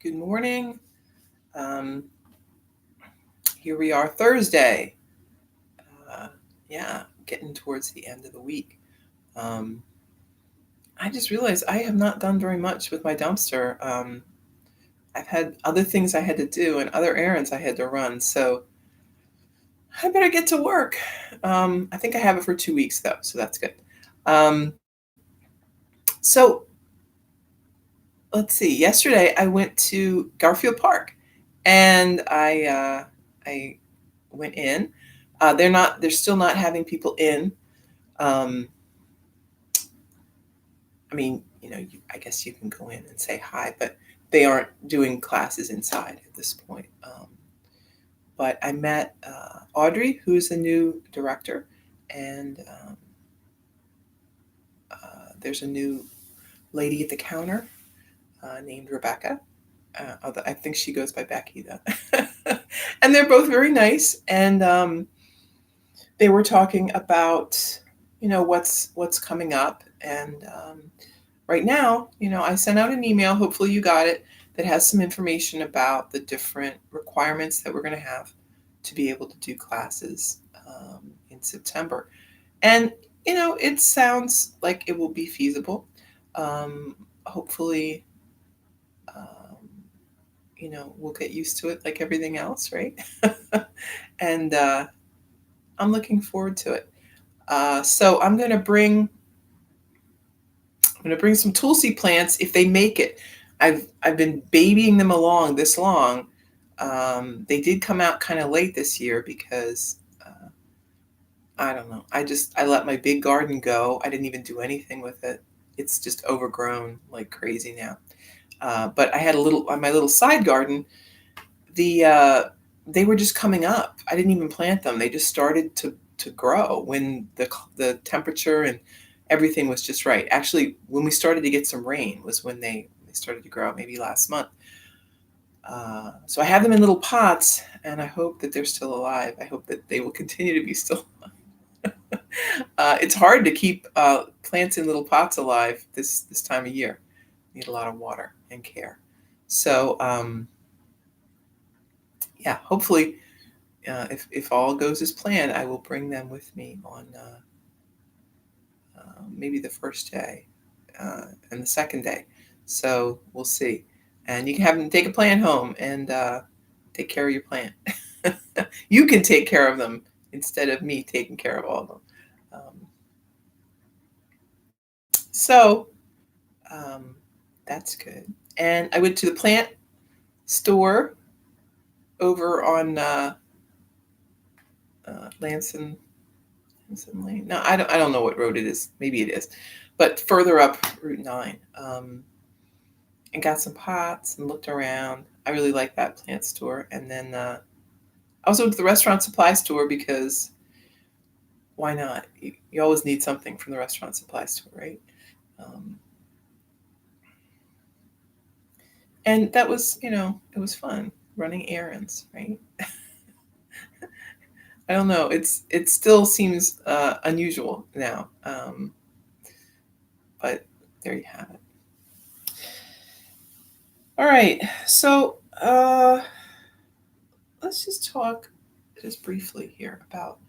Good morning. Um, Here we are, Thursday. Getting towards the end of the week. Um, I just realized I have not done very much with my dumpster. I've had other things I had to do and other errands I had to run, so I better get to work. I think I have it for 2 weeks though, so that's good. Um, so let's see. Yesterday I went to Garfield Park, and I went in. They're still not having people in. Um, I mean, I guess you can go in and say hi, but they aren't doing classes inside at this point. But I met Audrey, who's the new director, and there's a new lady at the counter named Rebecca. Although I think she goes by Becky, though. And they're both very nice, and they were talking about, what's coming up, and right now, I sent out an email, hopefully you got it, that has some information about the different requirements that we're going to have to be able to do classes in September. And, it sounds like it will be feasible. Hopefully, we'll get used to it like everything else, right? And I'm looking forward to it. So I'm going to bring some Tulsi plants if they make it. I've been babying them along this long. They did come out kind of late this year because I don't know. I let my big garden go. I didn't even do anything with it. It's just overgrown like crazy now. But I had on my little side garden. They were just coming up. I didn't even plant them. They just started to grow when the temperature and everything was just right. Actually, when we started to get some rain was when they started to grow, maybe last month. So I have them in little pots, and I hope that they're still alive. I hope that they will continue to be still alive. It's hard to keep plants in little pots alive this time of year. Need a lot of water and care. So hopefully, if all goes as planned, I will bring them with me on maybe the first day and the second day. So we'll see. And you can have them take a plant home and take care of your plant. You can take care of them instead of me taking care of all of them. So that's good. And I went to the plant store over on Lanson Lane. No, I don't know what road it is. Maybe it is, but further up Route 9. And got some pots and looked around. I really like that plant store. And then I also went to the restaurant supply store because why not? You always need something from the restaurant supply store, right? And that was, it was fun running errands, right? I don't know. It still seems unusual now, but there you have it. All right, so let's just talk just briefly here about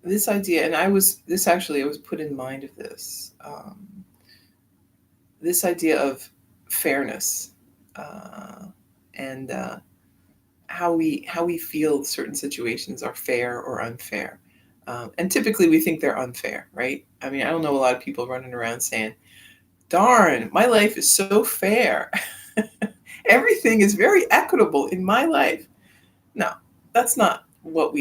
this idea, and I was put in mind of this idea of fairness and how we feel certain situations are fair or unfair. And typically we think they're unfair, right? I mean, I don't know a lot of people running around saying, darn, my life is so fair. Everything is very equitable in my life. No, that's not what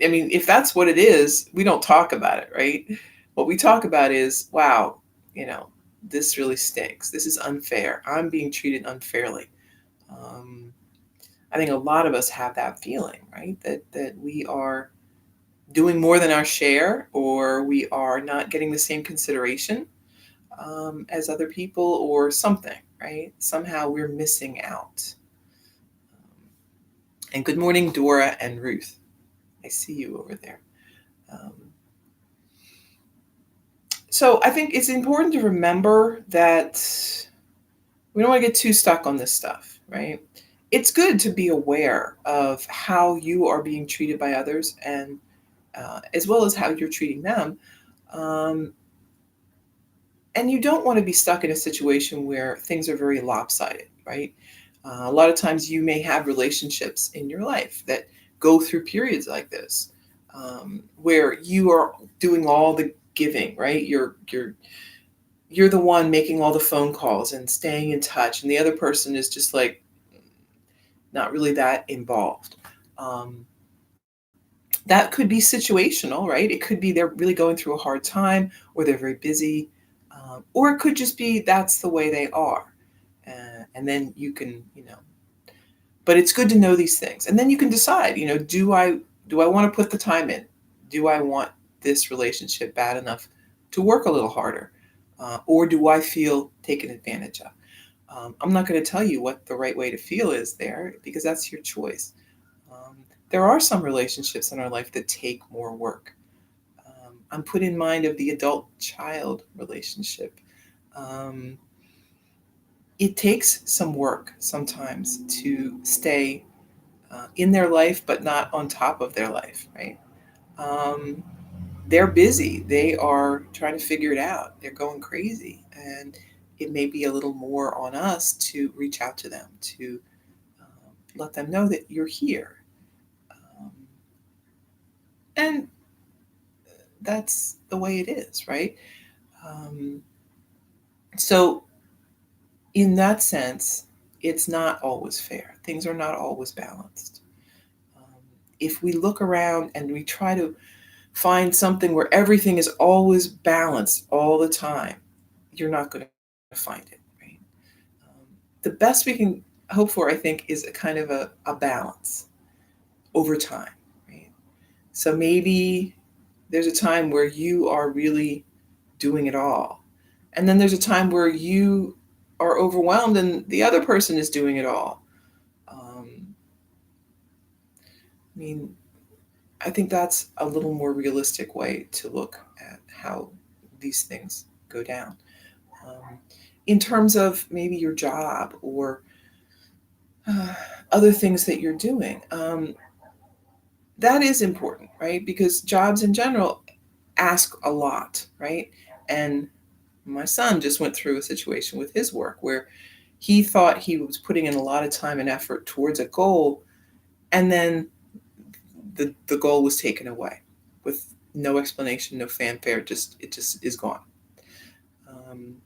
if that's what it is, we don't talk about it, right? What we talk about is, wow, this really stinks. This is unfair. I'm being treated unfairly. I think a lot of us have that feeling, right? That we are doing more than our share, or we are not getting the same consideration as other people, or something, right? Somehow we're missing out. And good morning, Dora and Ruth. I see you over there. So I think it's important to remember that we don't want to get too stuck on this stuff, right? It's good to be aware of how you are being treated by others, and as well as how you're treating them. Um, and you don't want to be stuck in a situation where things are very lopsided, right? A lot of times you may have relationships in your life that go through periods like this, where you are doing all the giving, right? You're the one making all the phone calls and staying in touch, and the other person is just like not really that involved. Um, that could be situational, right? It could be they're really going through a hard time, or they're very busy, or it could just be that's the way they are. And then you can, but it's good to know these things, and then you can decide, do I want to put the time in? Do I want this relationship bad enough to work a little harder, or do I feel taken advantage of? I'm not going to tell you what the right way to feel is there, because that's your choice. There are some relationships in our life that take more work. I'm put in mind of the adult-child relationship. Um, it takes some work sometimes to stay in their life, but not on top of their life, right? Um, they're busy. They are trying to figure it out. They're going crazy. And it may be a little more on us to reach out to them, to let them know that you're here. Um, and that's the way it is, right? Um, so, in that sense, it's not always fair. Things are not always balanced. Um, if we look around and we try to find something where everything is always balanced all the time, you're not going to find it, right? The best we can hope for, I think, is a kind of a balance over time, right? So maybe there's a time where you are really doing it all. And then there's a time where you are overwhelmed and the other person is doing it all. I mean, I think that's a little more realistic way to look at how these things go down. Um, in terms of maybe your job or uh, other things that you're doing, that is important, right? Because jobs in general ask a lot, right? And my son just went through a situation with his work where he thought he was putting in a lot of time and effort towards a goal, and then the goal was taken away with no explanation, no fanfare. It just is gone. Um,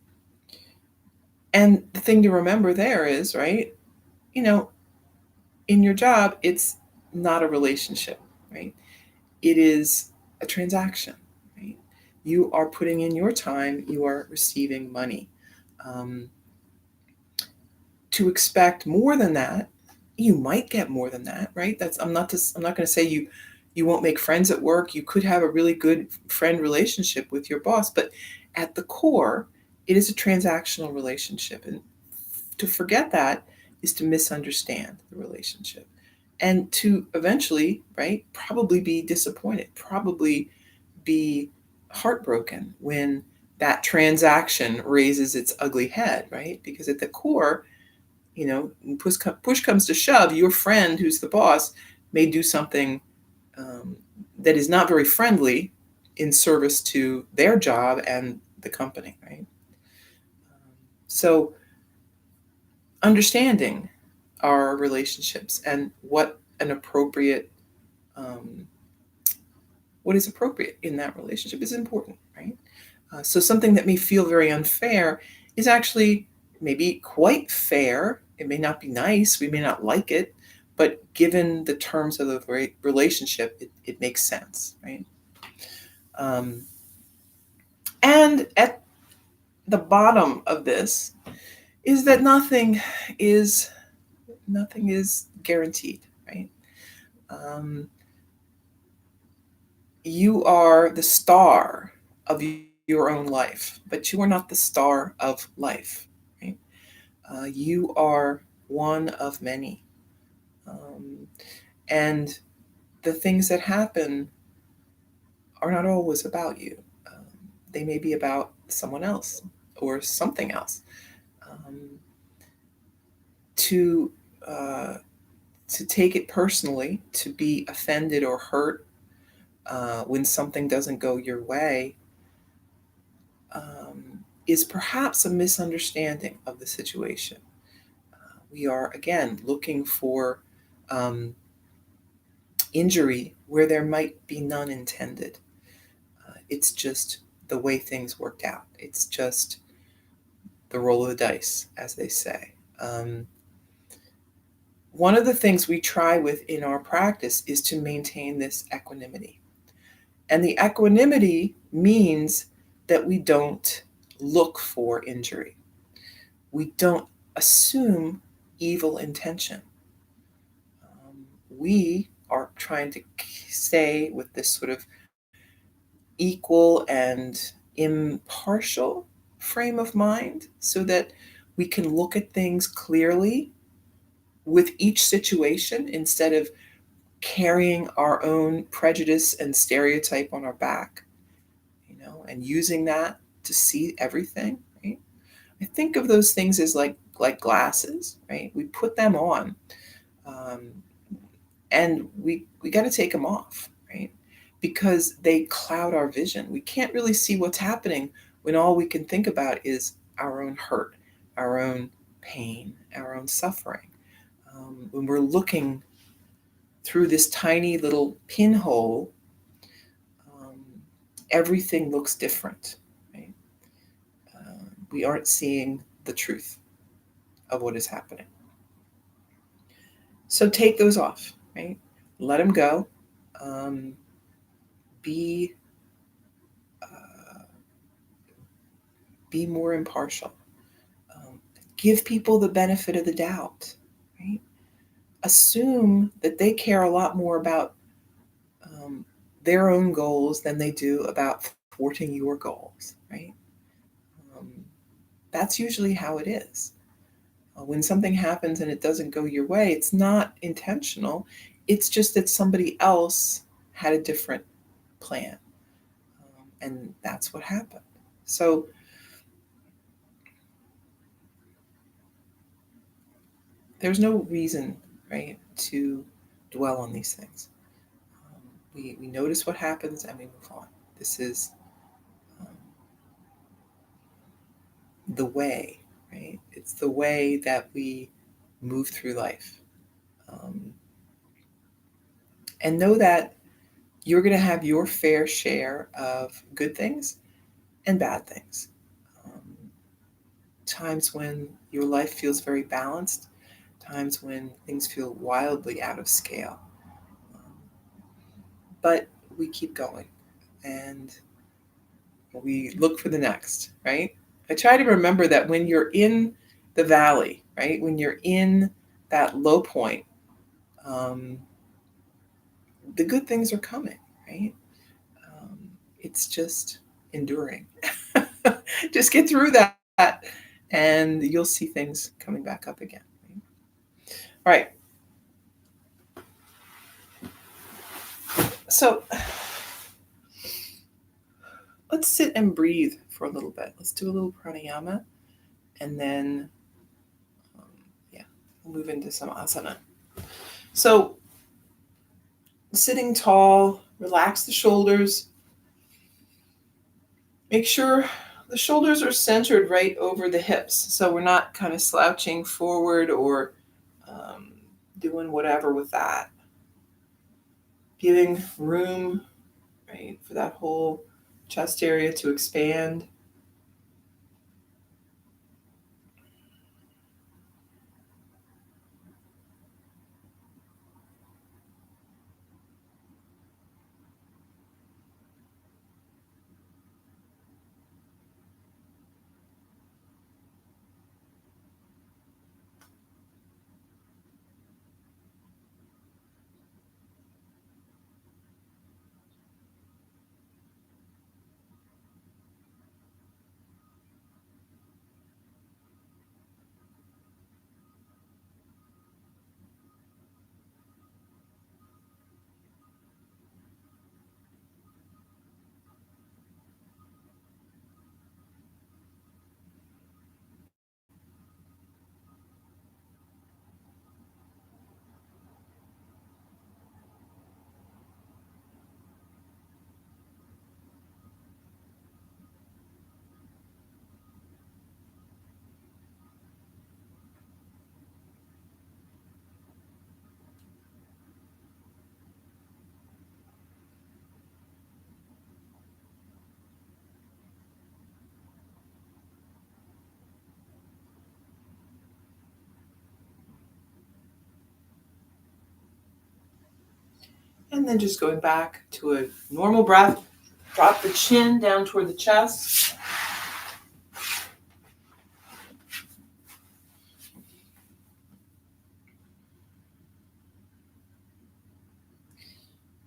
and the thing to remember there is, right? You know, in your job, it's not a relationship, right? It is a transaction, right? You are putting in your time. You are receiving money. Um, to expect more than that, you might get more than that, right? I'm not going to say you won't make friends at work. You could have a really good friend relationship with your boss, but at the core, it is a transactional relationship, and to forget that is to misunderstand the relationship, and to eventually, right, probably be disappointed, probably be heartbroken when that transaction raises its ugly head, right? Because at the core, push comes to shove, your friend who's the boss may do something um, that is not very friendly in service to their job and the company, right? So understanding our relationships and um, what is appropriate in that relationship is important, right? So something that may feel very unfair is actually maybe quite fair. It may not be nice. We may not like it, but given the terms of the relationship, it makes sense, right? Um, and at the bottom of this is that is nothing is guaranteed, right? Um, you are the star of your own life, but you are not the star of life, right? You are one of many. Um, and the things that happen are not always about you. They may be about someone else or something else. Um, to uh, to take it personally, to be offended or hurt when something doesn't go your way, is perhaps a misunderstanding of the situation. We are, again, looking for um, injury where there might be none intended. It's just the way things worked out. It's just the roll of the dice, as they say. One of the things we try with in our practice is to maintain this equanimity. And the equanimity means that we don't look for injury. We don't assume evil intention. We are trying to stay with this sort of equal and impartial frame of mind so that we can look at things clearly with each situation instead of carrying our own prejudice and stereotype on our back, and using that to see everything, right? I think of those things as like glasses, right? We put them on, um, and we got to take them off, right? Because they cloud our vision. We can't really see what's happening when all we can think about is our own hurt, our own pain, our own suffering. When we're looking through this tiny little pinhole, um, everything looks different, right? We aren't seeing the truth of what is happening. So take those off, right? Let them go. Um, be uh, be more impartial. Give people the benefit of the doubt, right? Assume that they care a lot more about um, their own goals than they do about thwarting your goals, right? Um, that's usually how it is. When something happens and it doesn't go your way, it's not intentional. It's just that somebody else had a different plan. And that's what happened. So there's no reason, right, to dwell on these things. We notice what happens and we move on. This is um, the way, right? It's the way that we move through life. Um, and know that you're going to have your fair share of good things and bad things. Um, Times when your life feels very balanced, times when things feel wildly out of scale. Um, but we keep going and we look for the next, right? I try to remember that when you're in the valley, right, when you're in that low point, um, the good things are coming, right? It's just enduring. Just get through that, and you'll see things coming back up again. All right. So let's sit and breathe for a little bit. Let's do a little pranayama, and then, um, yeah, we'll move into some asana. So sitting tall, relax the shoulders. Make sure the shoulders are centered right over the hips, so we're not kind of slouching forward or um, doing whatever with that. Giving room, right, for that whole chest area to expand. And then just going back to a normal breath. Drop the chin down toward the chest.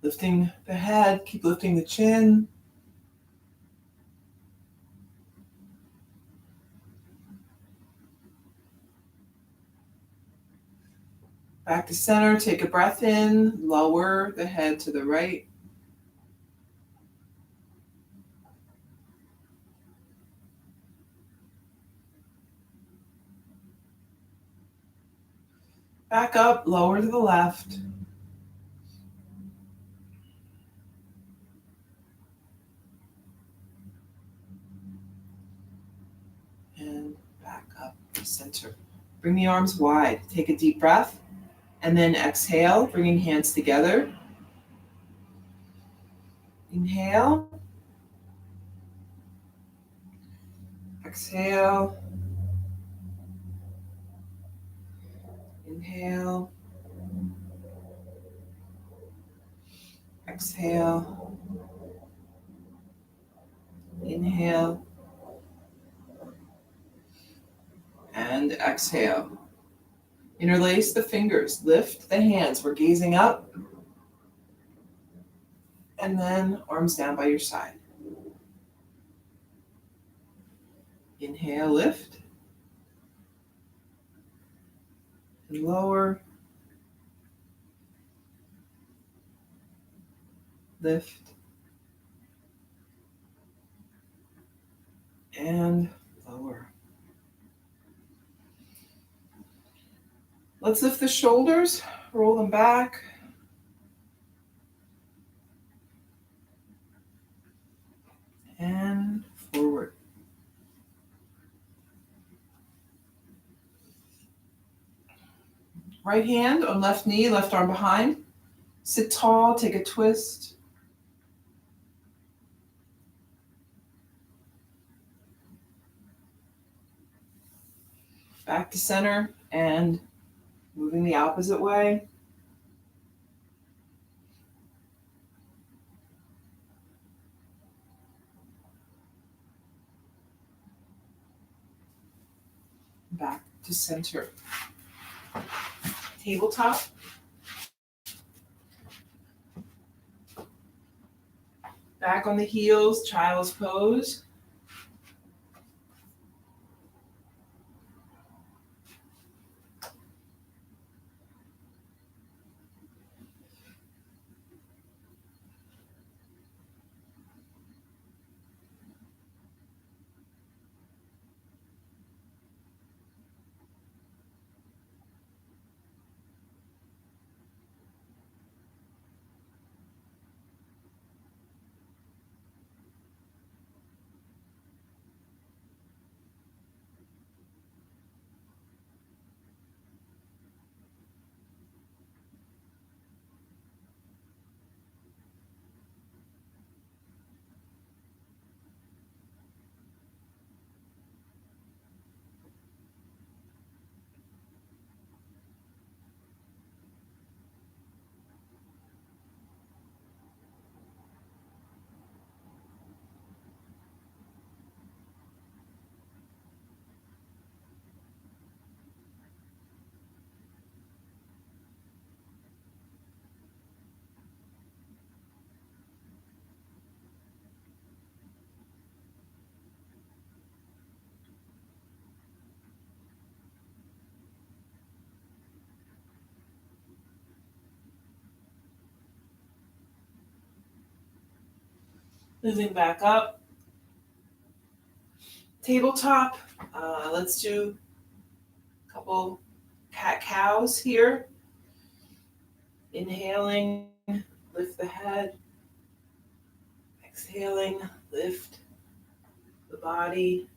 Lifting the head, keep lifting the chin. Back to center, take a breath in, lower the head to the right. Back up, lower to the left. And back up to center. Bring the arms wide. Take a deep breath. And then exhale, bringing hands together. Inhale. Exhale. Inhale. Exhale. Inhale. And exhale. Interlace the fingers. Lift the hands. We're gazing up. And then arms down by your side. Inhale, lift. And lower. Lift. And lower. Let's lift the shoulders, roll them back. And forward. Right hand on left knee, left arm behind. Sit tall, take a twist. Back to center and moving the opposite way. Back to center. Tabletop. Back on the heels, child's pose. Moving back up. Tabletop. Let's do a couple cat-cows here. Inhaling, lift the head. Exhaling, lift the body.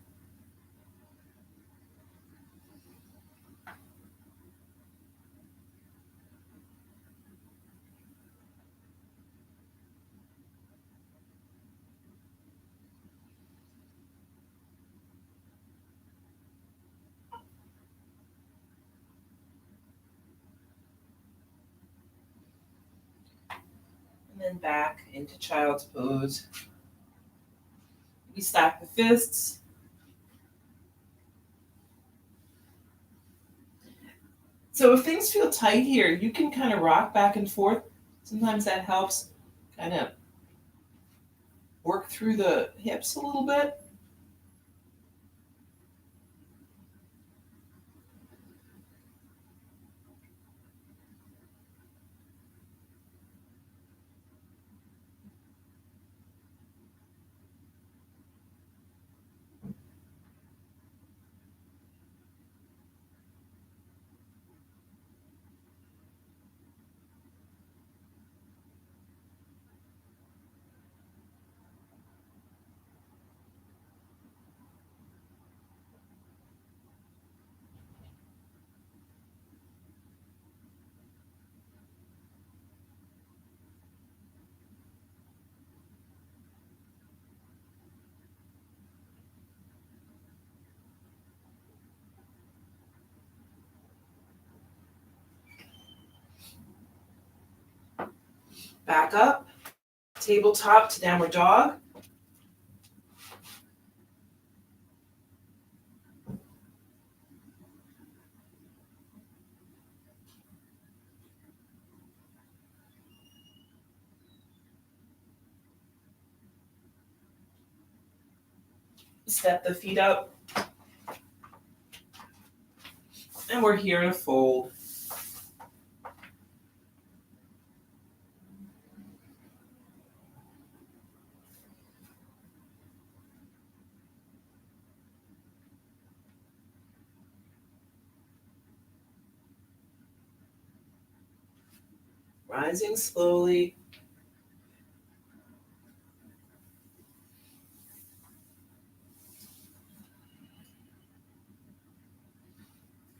And then back into child's pose. We stack the fists. So if things feel tight here, you can kind of rock back and forth. Sometimes that helps kind of work through the hips a little bit. Back up, tabletop to downward dog. Step the feet up. And we're here in a fold. Rising slowly.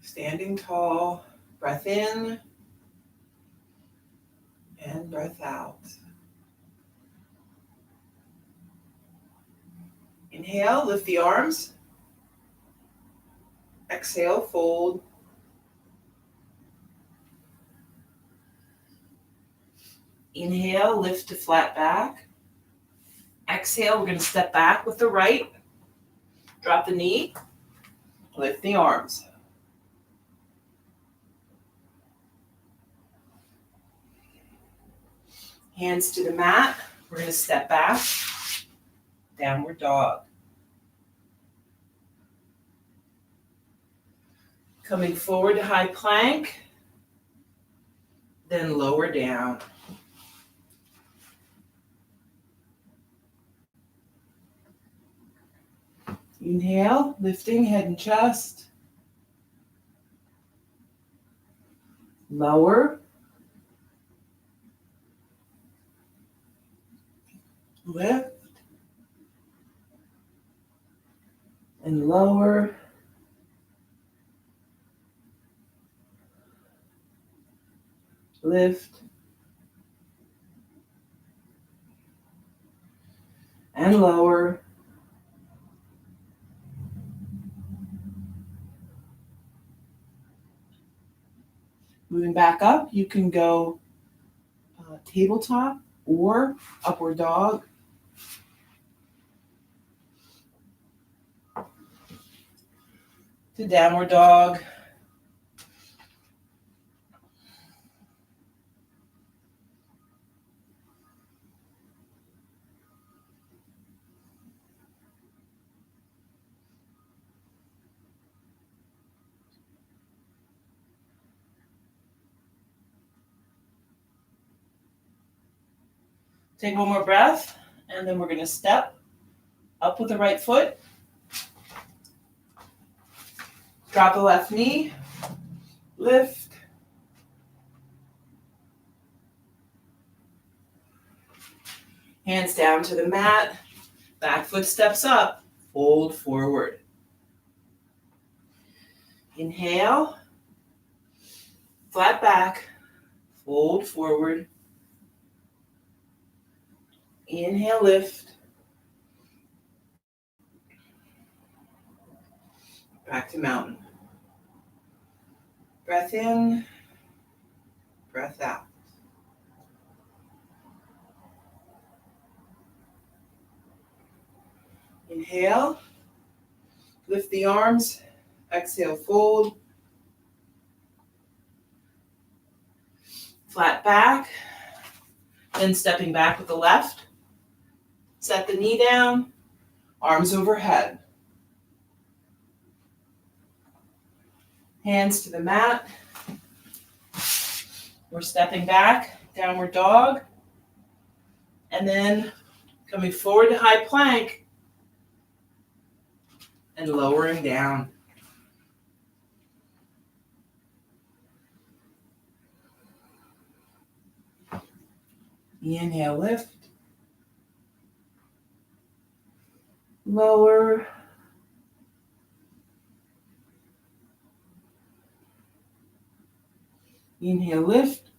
Standing tall. Breath in. And breath out. Inhale, lift the arms. Exhale, fold. Inhale, lift to flat back. Exhale, we're going to step back with the right. Drop the knee. Lift the arms. Hands to the mat. We're going to step back. Downward dog. Coming forward to high plank. Then lower down. Inhale, lifting head and chest. Lower. Lift. And lower. Lift. And lower. Moving back up, you can go tabletop or upward dog. To downward dog. Take one more breath, and then we're going to step up with the right foot. Drop the left knee. Lift. Hands down to the mat. Back foot steps up. Fold forward. Inhale. Flat back. Fold forward. Inhale, lift. Back to mountain. Breath in. Breath out. Inhale, lift the arms, exhale, fold, flat back, then stepping back with the left, set the knee down, arms overhead, hands to the mat, we're stepping back, downward dog, and then coming forward to high plank, and lowering down. Inhale, lift. Lower. Inhale, lift.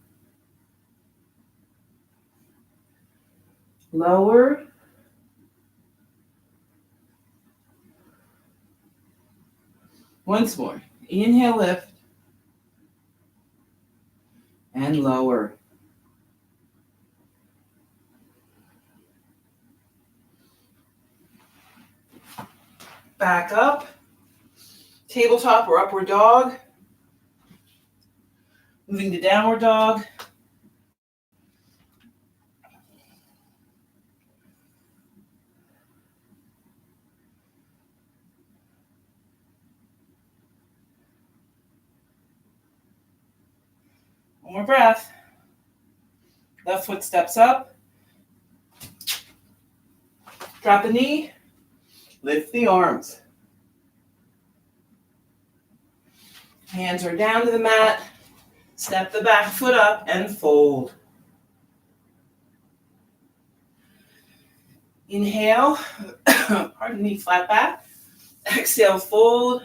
Lower. Once more. Inhale, lift. And lower. Back up. Tabletop or upward dog. Moving to downward dog. One more breath. Left foot steps up. Drop the knee. Lift the arms. Hands are down to the mat. Step the back foot up and fold. Inhale. Pardon me, flat back. Exhale, fold.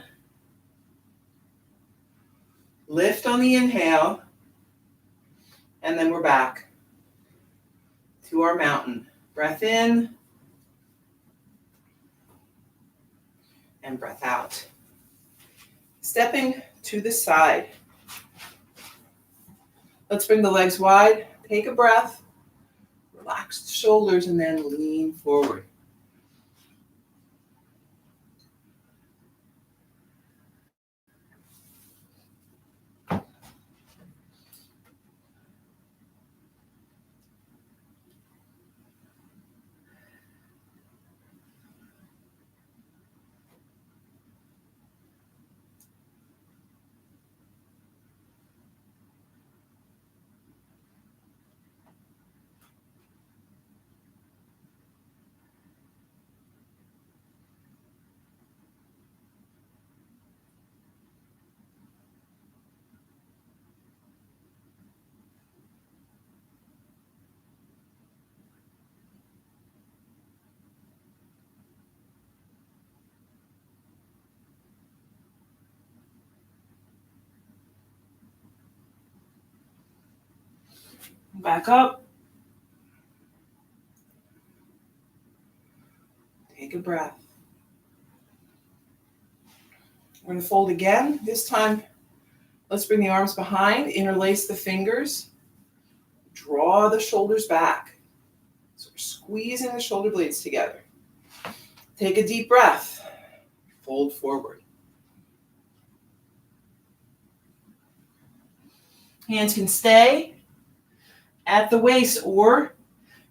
Lift on the inhale. And then we're back to our mountain. Breath in. And breath out. Stepping to the side. Let's bring the legs wide. Take a breath. Relax the shoulders and then lean forward. Back up. Take a breath. We're going to fold again. This time, let's bring the arms behind, interlace the fingers, draw the shoulders back. So we're squeezing the shoulder blades together. Take a deep breath. Fold forward. Hands can stay at the waist, or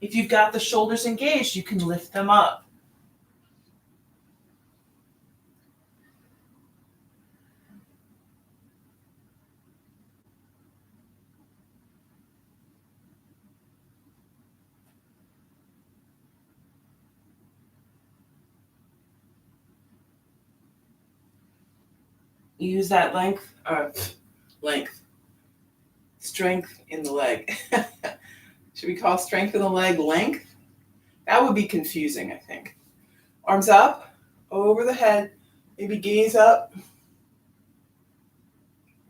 if you've got the shoulders engaged, you can lift them up. Use that strength in the leg. Should we call strength in the leg length? That would be confusing, I think. Arms up, over the head, maybe gaze up.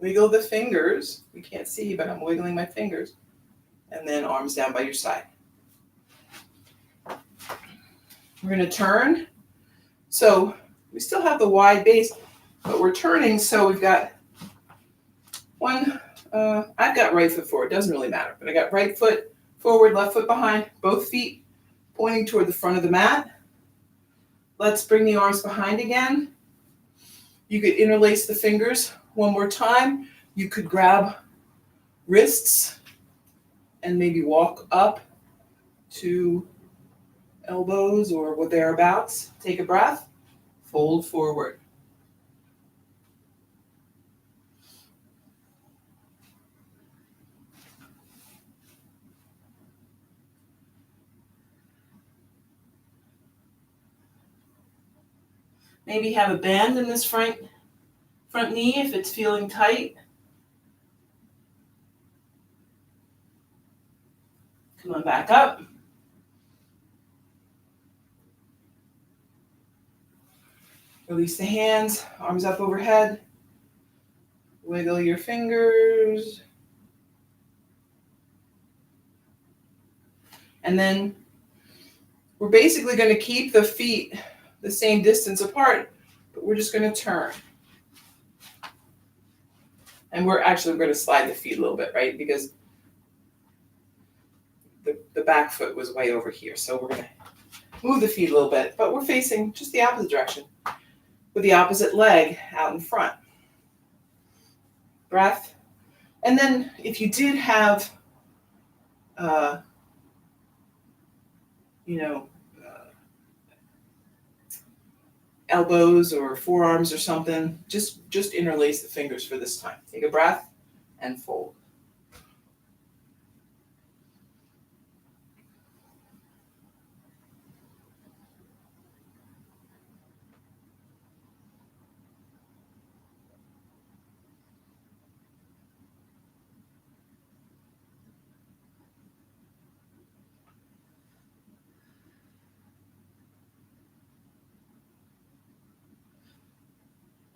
Wiggle the fingers. We can't see, but I'm wiggling my fingers. And then arms down by your side. We're going to turn. So we still have the wide base, but we're turning, so we've got one, I've got right foot forward, doesn't really matter, but I got right foot forward, left foot behind, both feet pointing toward the front of the mat. Let's bring the arms behind again. You could interlace the fingers one more time. You could grab wrists and maybe walk up to elbows or thereabouts. Take a breath, fold forward. Maybe have a bend in this front knee if it's feeling tight. Come on back up. Release the hands, arms up overhead. Wiggle your fingers. And then we're basically going to keep the feet the same distance apart, but we're just going to turn. And we're going to slide the feet a little bit, right? Because the back foot was way over here. So we're going to move the feet a little bit, but we're facing just the opposite direction with the opposite leg out in front. Breath. And then if you did have, elbows or forearms or something, just interlace the fingers for this time. Take a breath and fold.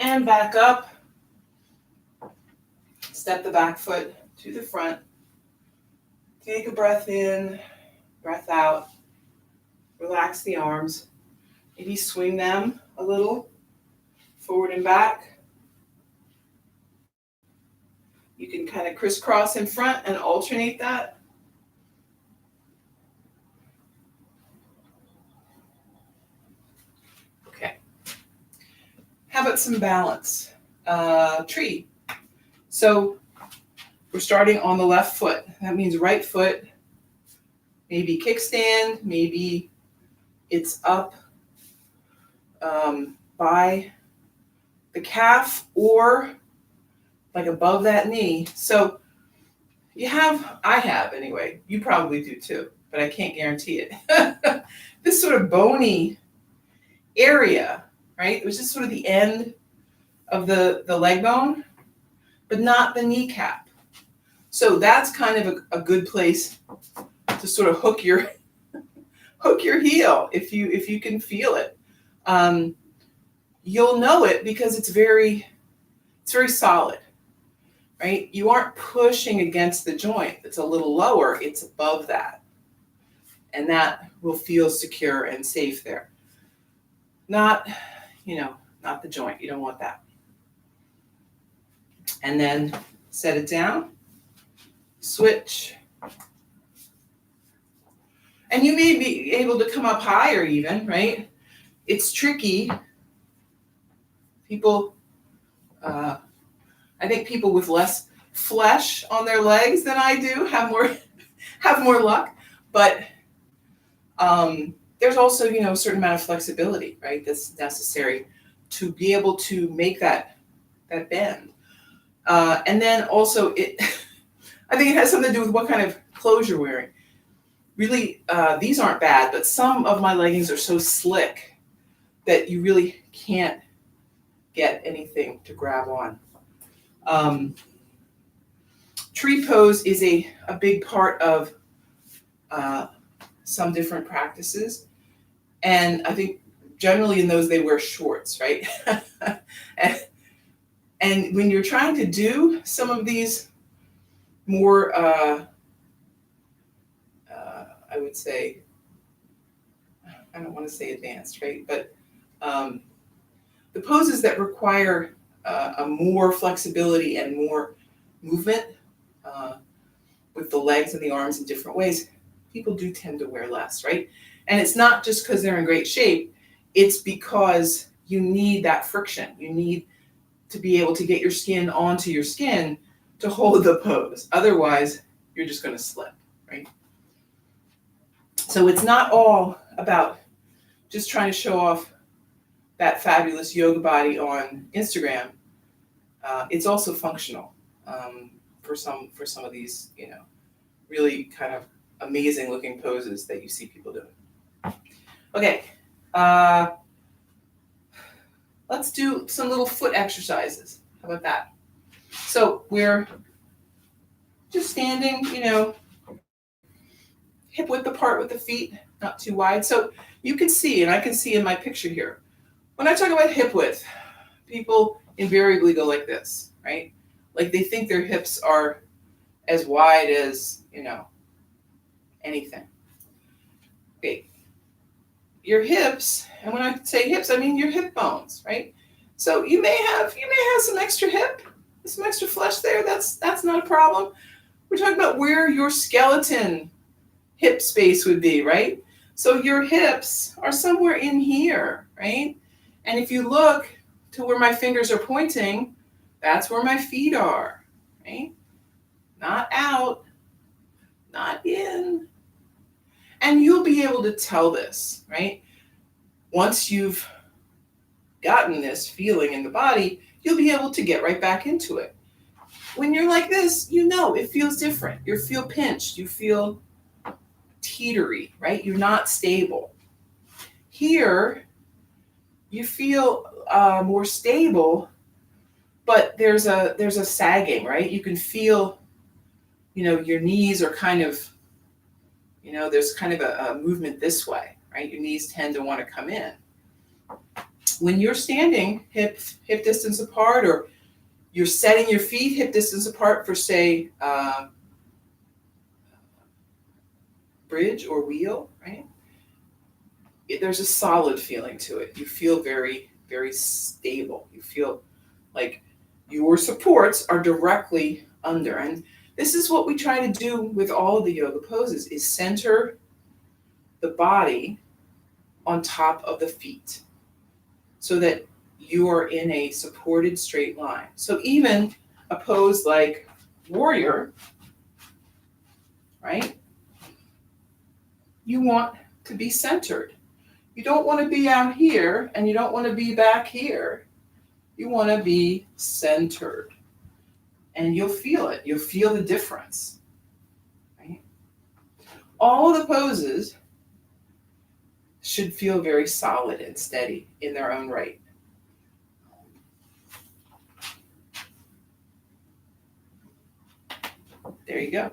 And back up. Step the back foot to the front. Take a breath in, breath out. Relax the arms. Maybe swing them a little, forward and back. You can kind of crisscross in front and alternate that. Okay. How about some balance? Tree. So we're starting on the left foot. That means right foot, maybe kickstand, maybe it's up by the calf or like above that knee. So I have anyway, you probably do too, but I can't guarantee it. This sort of bony area, right? It was just sort of the end of the leg bone, but not the kneecap. So that's kind of a good place to sort of hook your heel if you can feel it. You'll know it because it's very solid, right? You aren't pushing against the joint. It's a little lower. It's above that. And that will feel secure and safe there. Not the joint. You don't want that. And then set it down. Switch. And you may be able to come up higher even, right? It's tricky. People, I think people with less flesh on their legs than I do have more luck. But there's also, a certain amount of flexibility, right? That's necessary to be able to make that bend. And then also I think it has something to do with what kind of clothes you're wearing. Really, these aren't bad, but some of my leggings are so slick that you really can't get anything to grab on. Tree pose is a big part of some different practices. And I think generally in those they wear shorts, right? and when you're trying to do some of these more, I would say, I don't want to say advanced, right? But the poses that require a more flexibility and more movement with the legs and the arms in different ways, people do tend to wear less, right? And it's not just because they're in great shape. it's because you need that friction. You need to be able to get your skin onto your skin to hold the pose. Otherwise, you're just going to slip, right? So it's not all about just trying to show off that fabulous yoga body on Instagram. It's also functional for some of these, really kind of amazing looking poses that you see people doing. Okay, let's do some little foot exercises. How about that? So we're just standing, hip width apart with the feet, not too wide. So you can see, and I can see in my picture here, when I talk about hip width, people invariably go like this, right? Like they think their hips are as wide as, anything. Okay. Your hips, and when I say hips, I mean your hip bones, right? So you may have some extra hip, some extra flesh there. That's not a problem. We're talking about where your skeleton hip space would be, right? So your hips are somewhere in here, right? And if you look to where my fingers are pointing, that's where my feet are, right? Not out, not in. And you'll be able to tell this, right? Once you've gotten this feeling in the body, you'll be able to get right back into it. When you're like this, it feels different. You feel pinched, you feel teetery, right? You're not stable. Here, you feel more stable, but there's a sagging, right? You can feel, your knees are kind of, there's kind of a movement this way, right? Your knees tend to want to come in. When you're standing hip distance apart, or you're setting your feet hip distance apart for, say, bridge or wheel, right? There's a solid feeling to it. You feel very, very stable. You feel like your supports are directly under. And this is what we try to do with all of the yoga poses, is center the body on top of the feet so that you are in a supported straight line. So even a pose like warrior, right? You want to be centered. You don't want to be out here and you don't want to be back here. You want to be centered. And you'll feel it. You'll feel the difference. Right? All the poses should feel very solid and steady in their own right. There you go.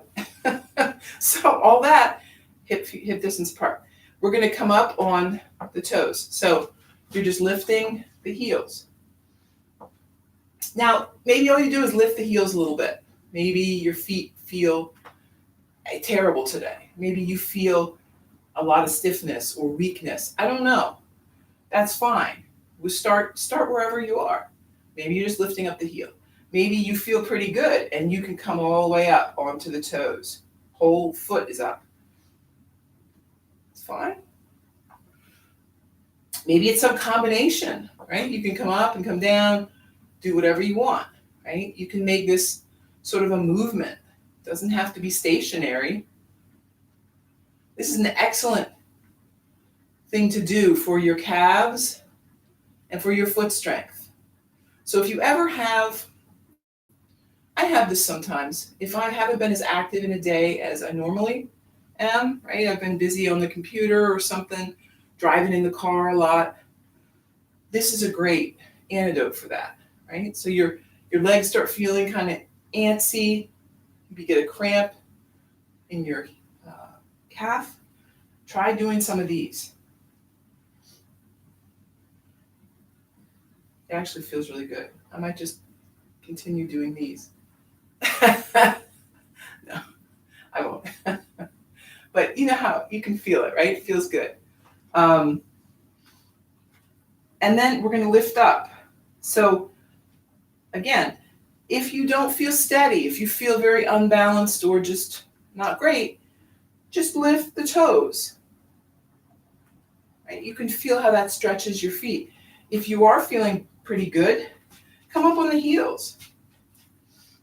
So all that, hip distance apart. We're going to come up on the toes. So you're just lifting the heels. Now, maybe all you do is lift the heels a little bit. Maybe your feet feel terrible today. Maybe you feel a lot of stiffness or weakness. I don't know. That's fine. We'll start wherever you are. Maybe you're just lifting up the heel. Maybe you feel pretty good and you can come all the way up onto the toes. Whole foot is up. It's fine. Maybe it's some combination, right? You can come up and come down, do whatever you want, right? You can make this sort of a movement. It doesn't have to be stationary. This is an excellent thing to do for your calves and for your foot strength. So if you ever have, I have this sometimes, if I haven't been as active in a day as I normally am, right? I've been busy on the computer or something, driving in the car a lot. This is a great antidote for that, right? So your legs start feeling kind of antsy. You get a cramp in your calf. Try doing some of these. It actually feels really good. I might just continue doing these. No, I won't. But you know how you can feel it, right? It feels good. And then we're going to lift up. So again, if you don't feel steady, if you feel very unbalanced or just not great, just lift the toes. right? You can feel how that stretches your feet. If you are feeling pretty good, come up on the heels.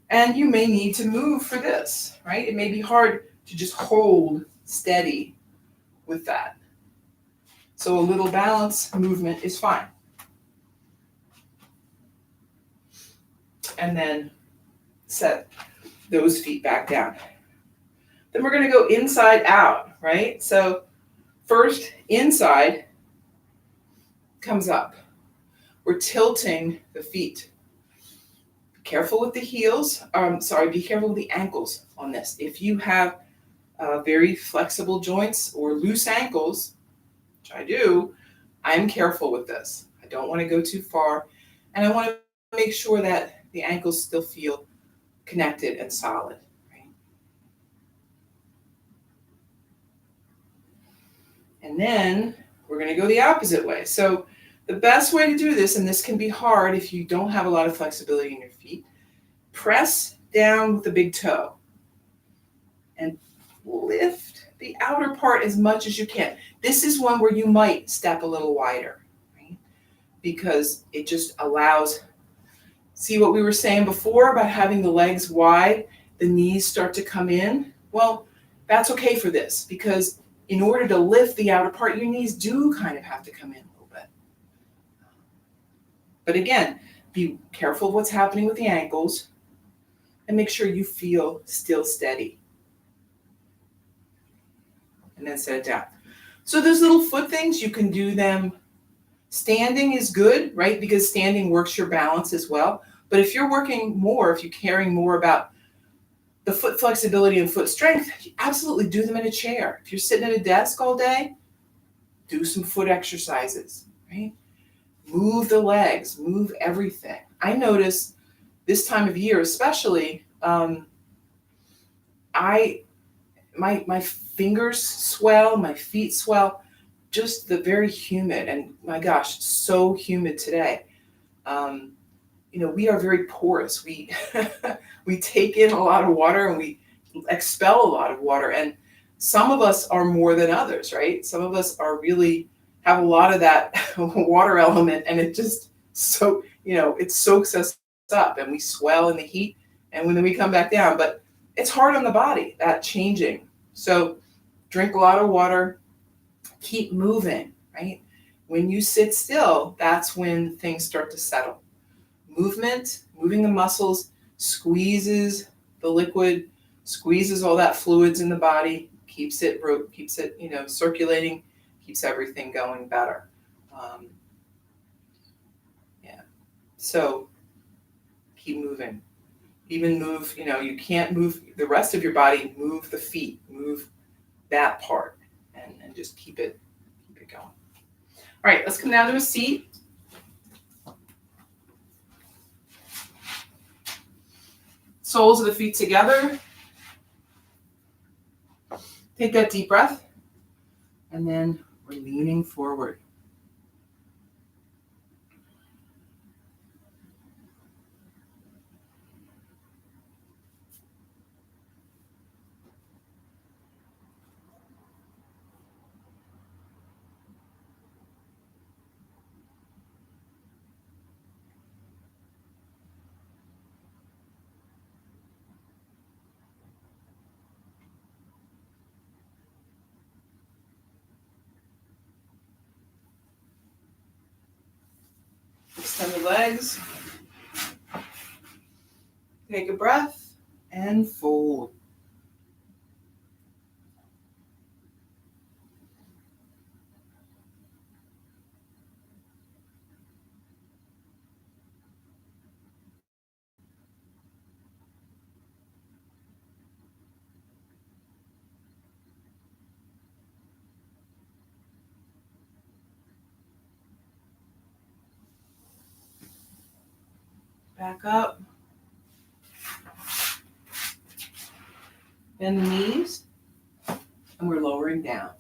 And you may need to move for this, right? It may be hard to just hold steady with that. So a little balance movement is fine. And then set those feet back down. Then we're going to go inside out, right? So first, inside comes up. We're tilting the feet. Be careful with the heels. Be careful with the ankles on this. If you have very flexible joints or loose ankles, which I do, I'm careful with this. I don't want to go too far. And I want to make sure that the ankles still feel connected and solid. Right? And then we're going to go the opposite way. So the best way to do this, and this can be hard if you don't have a lot of flexibility in your feet, press down with the big toe and lift the outer part as much as you can. This is one where you might step a little wider, right? Because it just allows, see what we were saying before about having the legs wide, the knees start to come in? Well, that's okay for this, because in order to lift the outer part, your knees do kind of have to come in a little bit. But again, be careful of what's happening with the ankles and make sure you feel still steady. And then set it down. So those little foot things, you can do them. Standing is good, right? Because standing works your balance as well. But if you're working more, if you're caring more about the foot flexibility and foot strength, you absolutely do them in a chair. If you're sitting at a desk all day, do some foot exercises, right? Move the legs, move everything. I notice this time of year especially, my fingers swell, my feet swell, just the very humid, and my gosh, so humid today. We are very porous. We we take in a lot of water and we expel a lot of water, and some of us are more than others, right? Some of us are really have a lot of that water element, and it just it soaks us up, and we swell in the heat, and then we come back down. But it's hard on the body, that changing. So drink a lot of water, keep moving, right? When you sit still, that's when things start to settle. Moving the muscles, squeezes the liquid, squeezes all that fluids in the body, keeps it circulating, keeps everything going better. So keep moving. Even move, you can't move the rest of your body, move the feet, move that part, and just keep it going. All right, let's come down to a seat. Soles of the feet together. Take that deep breath, and then we're leaning forward. Extend the legs. Take a breath and fold. Back up. Bend the knees, and we're lowering down.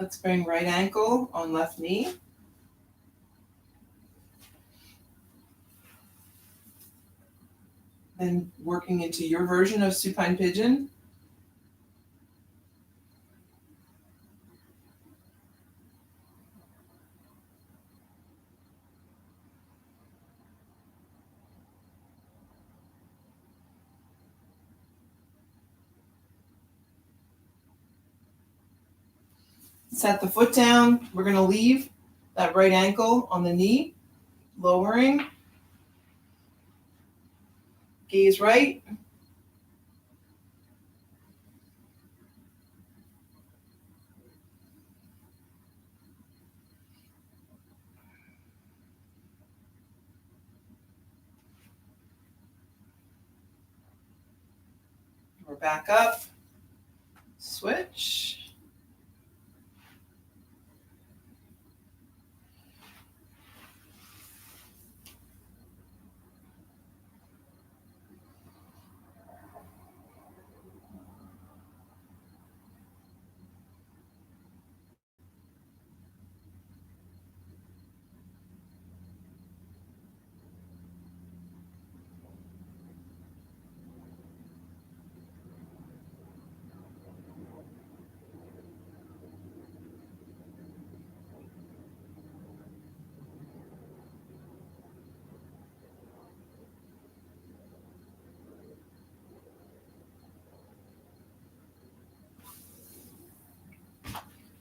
Let's bring right ankle on left knee. Then working into your version of supine pigeon. Set the foot down. We're going to leave that right ankle on the knee, lowering. Gaze right. We're back up. Switch.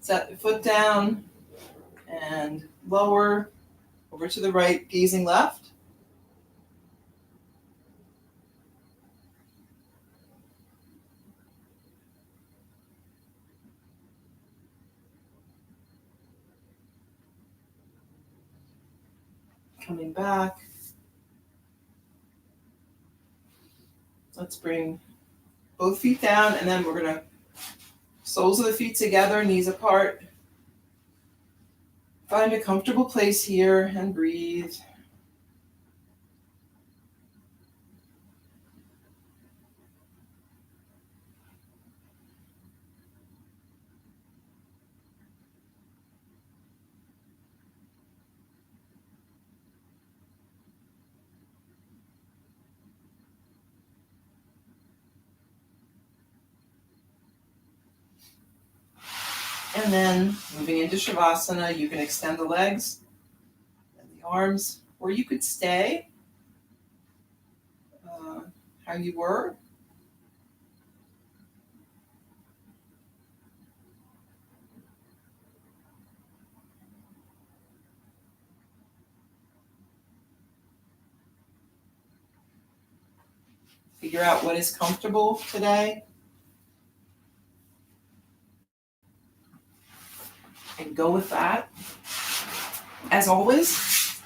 Set the foot down and lower over to the right, gazing left. Coming back. Let's bring both feet down, and then we're going to soles of the feet together, knees apart. Find a comfortable place here and breathe. And then moving into Shavasana, you can extend the legs and the arms, or you could stay how you were. Figure out what is comfortable today. And go with that. As always,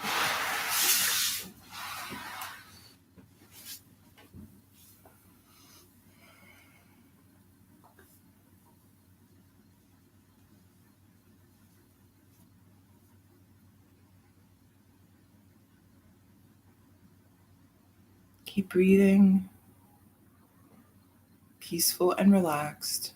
keep breathing, peaceful and relaxed.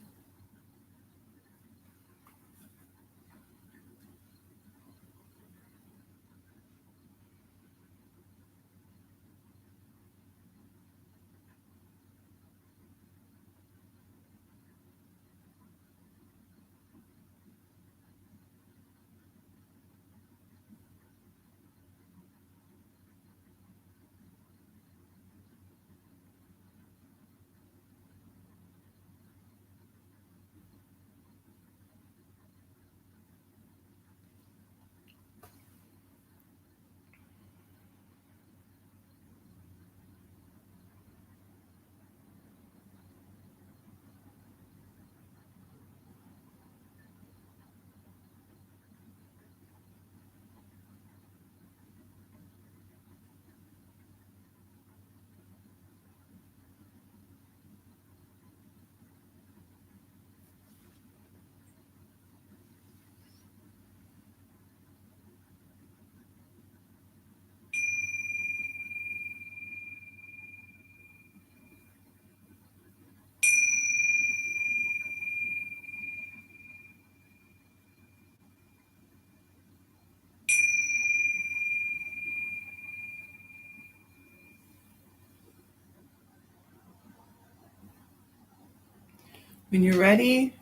When you're ready,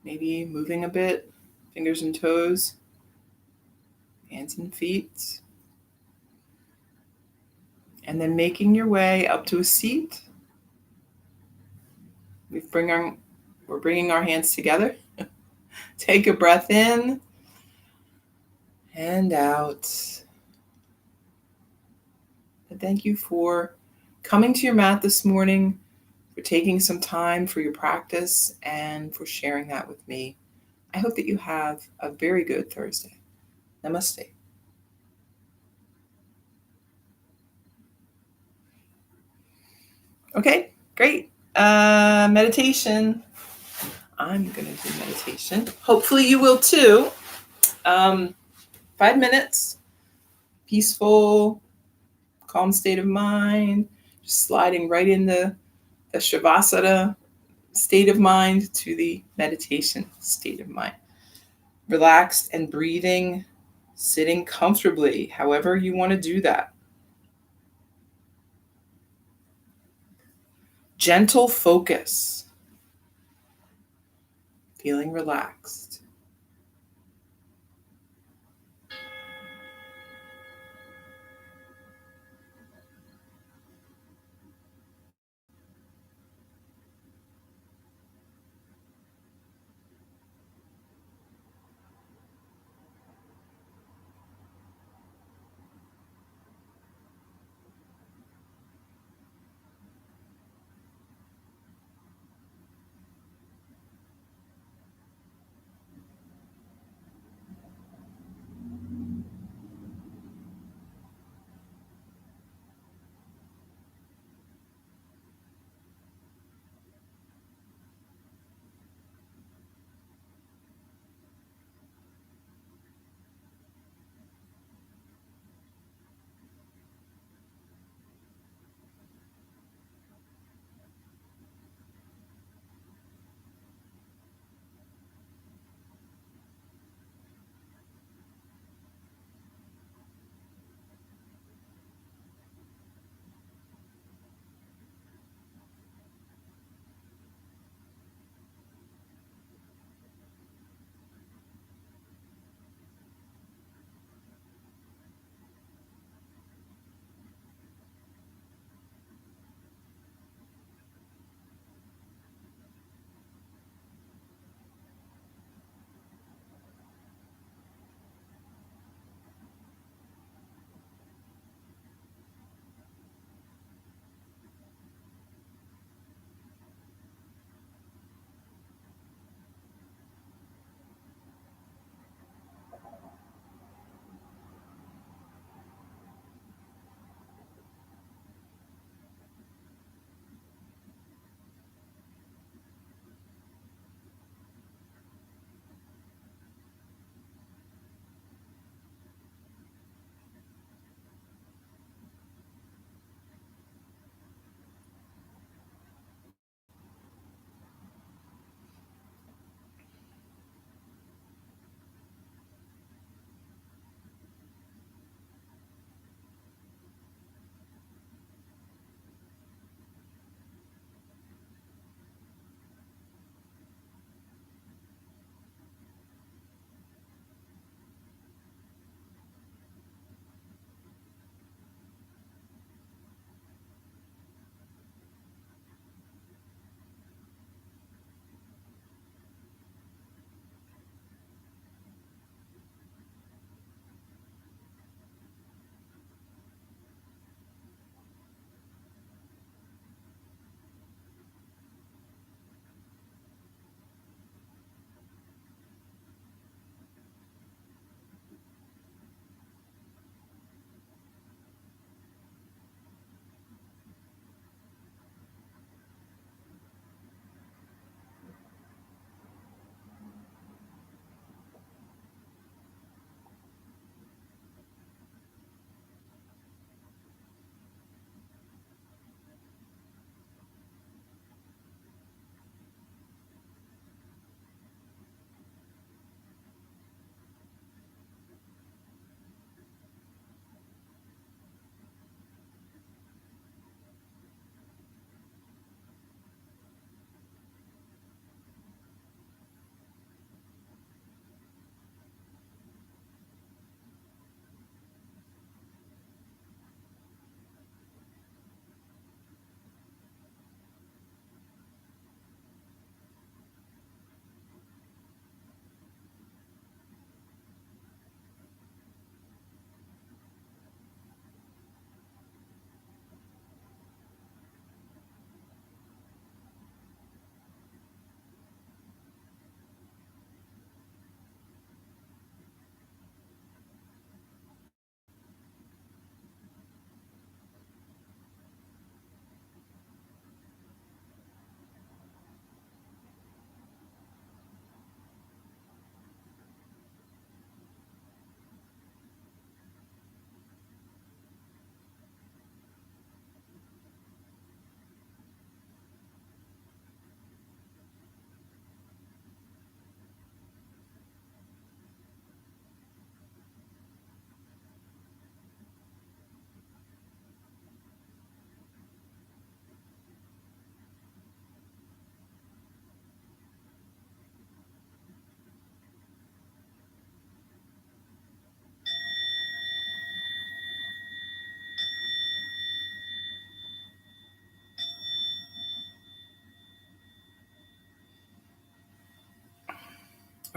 maybe moving a bit, fingers and toes, hands and feet, and then making your way up to a seat. We're bringing our hands together. Take a breath in and out. And thank you for coming to your mat this morning, for taking some time for your practice, and for sharing that with me. I hope that you have a very good Thursday. Namaste. Okay, great. Meditation. I'm going to do meditation. Hopefully you will too. 5 minutes, peaceful, calm state of mind, just sliding right in the Shavasana state of mind to the meditation state of mind. Relaxed and breathing, sitting comfortably, however you want to do that. Gentle focus, feeling relaxed.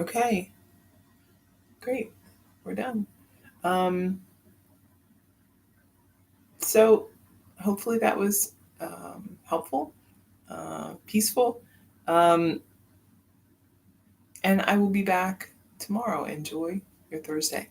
Okay, great. We're done. So hopefully that was helpful, peaceful. And I will be back tomorrow. Enjoy your Thursday.